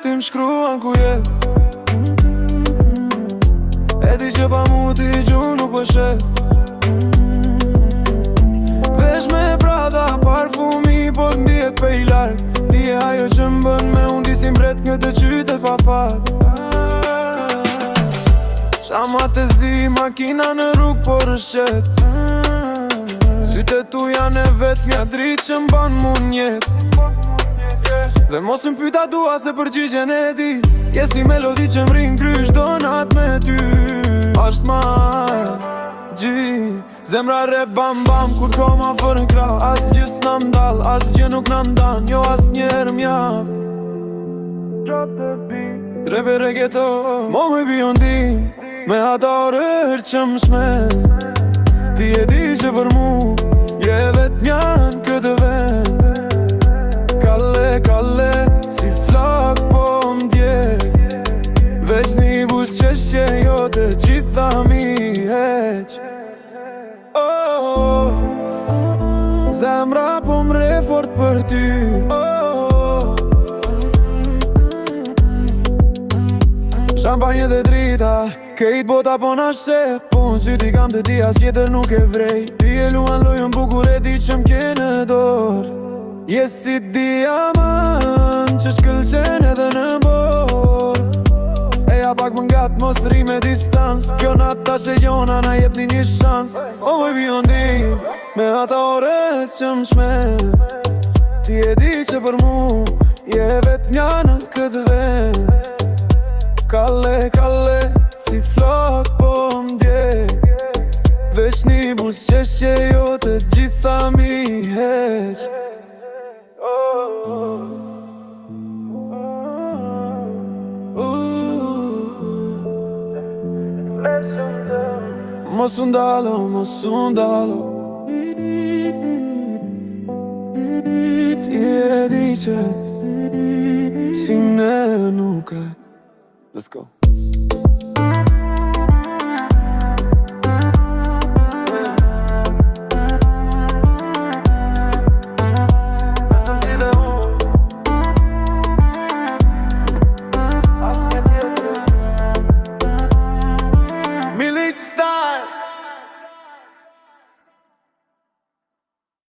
tim shkruan ku je. E di që pa mu ti gju nuk pëshet. Vesh me Prada, parfumi po t'ndjet pe i larg. Ti e ajo që m'bën me unë disim bret këtë qytet pa fat. Shama të zi, makina në rrug po rëshqet. Sytë tu janë e vet, mja dritë që m'ban mu njet. Dhe mos m'pyta dua se përgjigjen e di. Je si melodi që m'rin krysh donat me ty. Asht ma gji, zemra re bam bam kur ko ma fër në krah. As gjë s'na m'dall, as gjë nuk na m'dan, jo as njerë m'jav. Trepe reggaeton, mo me bion dim, me ata orër që m'shmen. Ti e di që për mu, je vet mjan këtë vend. Kalle, kalle, si flak po m'djek. Veç një bus qeshje, jo të gjitha mi heq. Oh, zemra po m're fort për ty. Shampanje dhe drita, kejt bota po na shqep. Po në syti kam të ti as jetër nuk e vrej. Ti e luan lojën bukur e di që m'ke në dorë. Je si diamant që shkëlqen edhe në borë. Eja pak më ngat mos ri me distans. Kjo nata që jona na jep një shans. O moj bion dim, me ata ore që m'shmen. Ti e di që për mu, je vet mja në këtë vend. Kalle, kalle, si flak po m'djek. Veç një bus qeshje, jo të gjitha mi heq. Mos undalo, mos undalo. Ti e di që si ne nuk e. Let's go.